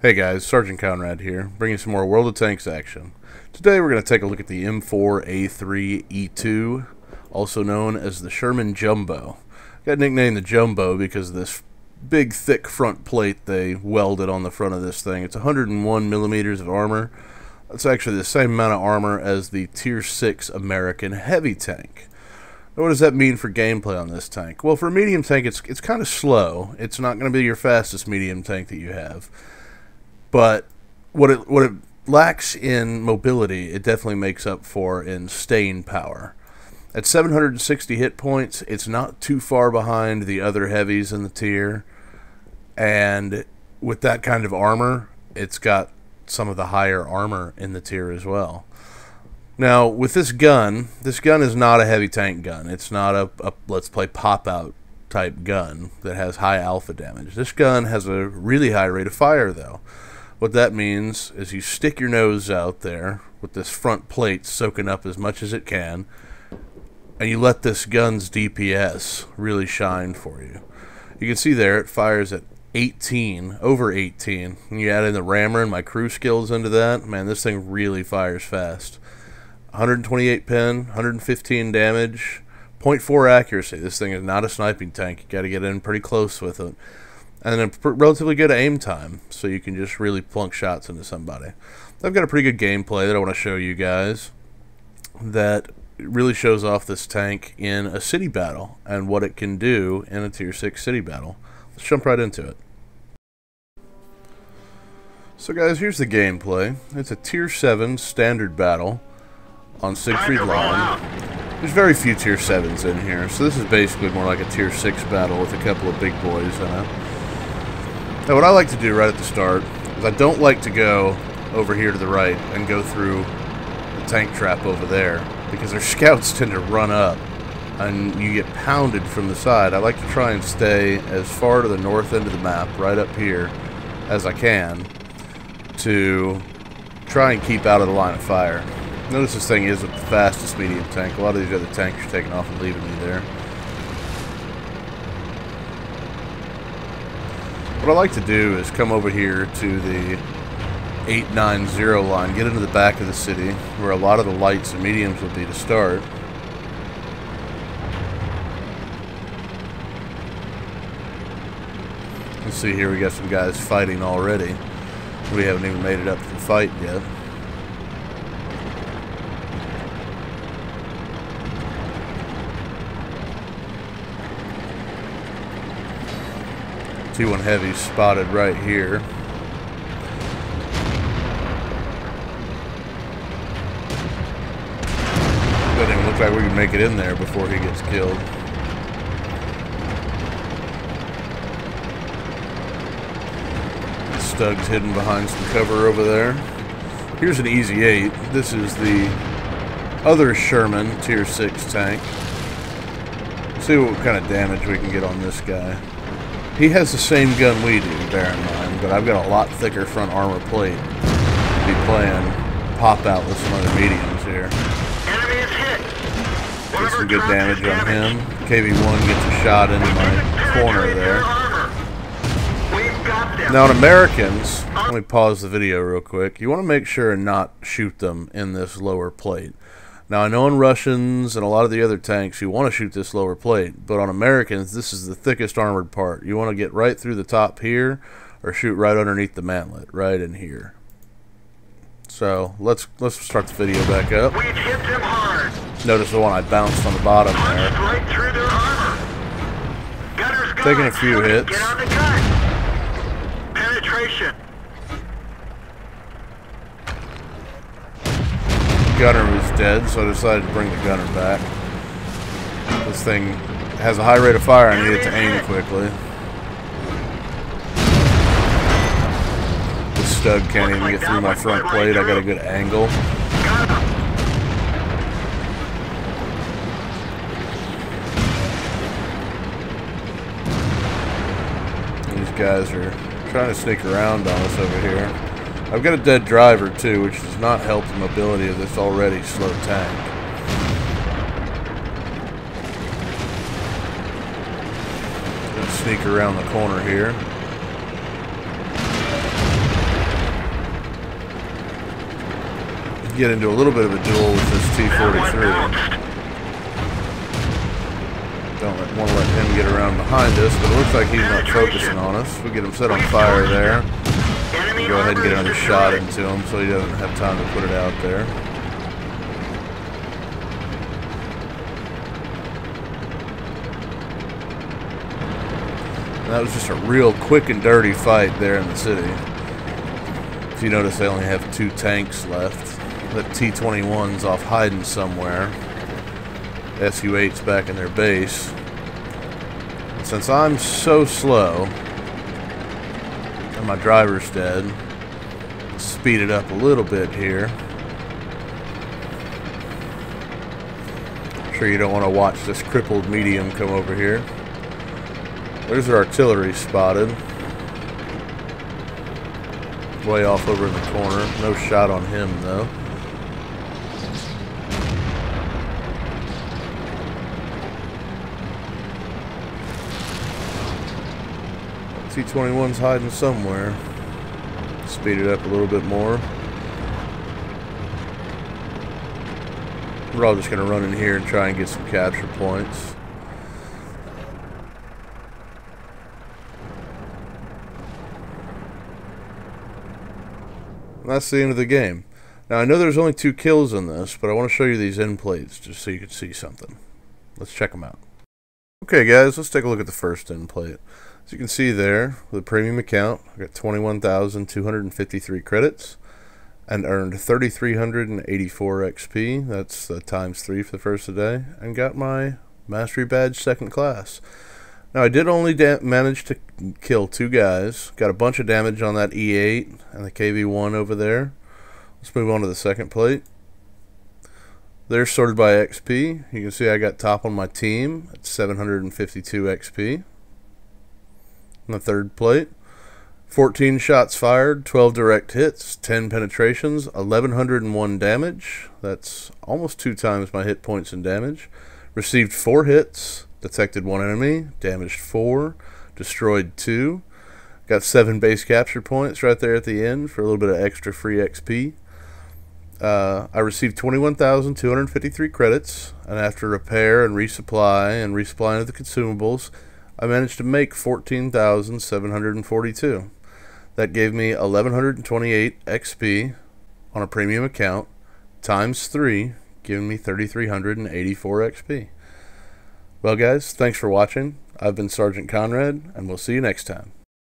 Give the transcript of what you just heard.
Hey guys, Sergeant Conrad here, bringing some more World of Tanks action. Today we're going to take a look at the M4A3E2, also known as the Sherman Jumbo. Got nicknamed the Jumbo because of this big thick front plate they welded on the front of this thing. It's 101 millimeters of armor. That's actually the same amount of armor as the Tier 6 American heavy tank. Now, what does that mean for gameplay on this tank? Well, for a medium tank it's kind of slow. It's not going to be your fastest medium tank that you have. But what it lacks in mobility, it definitely makes up for in staying power. At 760 hit points, it's not too far behind the other heavies in the tier. And with that kind of armor, it's got some of the higher armor in the tier as well. Now, with this gun is not a heavy tank gun. It's not a let's play pop-out type gun that has high alpha damage. This gun has a really high rate of fire, though. What that means is you stick your nose out there with this front plate soaking up as much as it can, and you let this gun's DPS really shine for you. You can see there it fires at 18, over 18. When you add in the rammer and my crew skills into that, man, this thing really fires fast. 128 pin, 115 damage, 0.4 accuracy. This thing is not a sniping tank. You got to get in pretty close with it. And then relatively good aim time, so you can just really plunk shots into somebody. I've got a pretty good gameplay that I want to show you guys that really shows off this tank in a city battle and what it can do in a Tier 6 city battle. Let's jump right into it. So guys, here's the gameplay. It's a Tier 7 standard battle on Siegfried Line. There's very few Tier 7s in here, so this is basically more like a Tier 6 battle with a couple of big boys in it. Now what I like to do right at the start is I don't like to go over here to the right and go through the tank trap over there, because their scouts tend to run up and you get pounded from the side. I like to try and stay as far to the north end of the map, right up here, as I can, to try and keep out of the line of fire. Notice this thing isn't the fastest medium tank. A lot of these other tanks are taking off and leaving me there. What I like to do is come over here to the 890 line, get into the back of the city, where a lot of the lights and mediums will be to start. You can see here we got some guys fighting already. We haven't even made it up to the fight yet. T1 heavy spotted right here. Doesn't even look like we can make it in there before he gets killed. Stug's hidden behind some cover over there. Here's an easy 8. This is the other Sherman Tier 6 tank. Let's see what kind of damage we can get on this guy. He has the same gun we do, bear in mind, but I've got a lot thicker front armor plate to be playing pop out with some other mediums here. Enemy is hit. Get some good damage on him. KV-1 gets a shot into my corner there. Now on Americans, let me pause the video real quick. You want to make sure and not shoot them in this lower plate. Now, I know on Russians and a lot of the other tanks, you want to shoot this lower plate, but on Americans, this is the thickest armored part. You want to get right through the top here, or shoot right underneath the mantlet, right in here. So, let's start the video back up. We've hit them hard. Notice the one I bounced on the bottom there. Right through their armor. Gunner's gone. Taking a few hits. Get on the gun. Penetration. Gunner was dead, so I decided to bring the gunner back. This thing has a high rate of fire. I needed to aim quickly. This Stug can't even get through my front plate. I got a good angle. These guys are trying to sneak around on us over here. I've got a dead driver too, which does not help the mobility of this already slow tank. Let's sneak around the corner here. get into a little bit of a duel with this T-43. Don't want to let him get around behind us, but it looks like he's not focusing on us. We get him set on fire there. Go ahead and get another shot into him so he doesn't have time to put it out there. And that was just a real quick and dirty fight there in the city. If you notice, they only have 2 tanks left. That T-21's off hiding somewhere. SU-8's back in their base. And since I'm so slow, and my driver's dead, speed it up a little bit here. I'm sure you don't want to watch this crippled medium come over here. There's our artillery spotted. Way off over in the corner. No shot on him though. T-21's hiding somewhere. Speed it up a little bit more. We're all just going to run in here and try and get some capture points. And that's the end of the game. Now I know there's only 2 kills in this, but I want to show you these end plates just so you can see something. Let's check them out. Okay guys, let's take a look at the first end plate. As you can see there, with a premium account, I got 21,253 credits and earned 3,384 XP. That's times 3 for the first of the day, and got my Mastery Badge 2nd class. Now I did only manage to kill 2 guys. Got a bunch of damage on that E8 and the KV-1 over there. Let's move on to the second plate. They're sorted by XP. You can see I got top on my team at 752 XP. On the third plate, 14 shots fired, 12 direct hits, 10 penetrations, 1,101 damage. That's almost 2 times my hit points and damage. Received 4 hits, detected 1 enemy, damaged 4, destroyed 2. Got 7 base capture points right there at the end for a little bit of extra free XP. I received 21,253 credits, and after repair and resupplying of the consumables, I managed to make 14,742. That gave me 1,128 XP on a premium account, times 3, giving me 3,384 XP. Well guys, thanks for watching. I've been Sergeant Conrad, and we'll see you next time.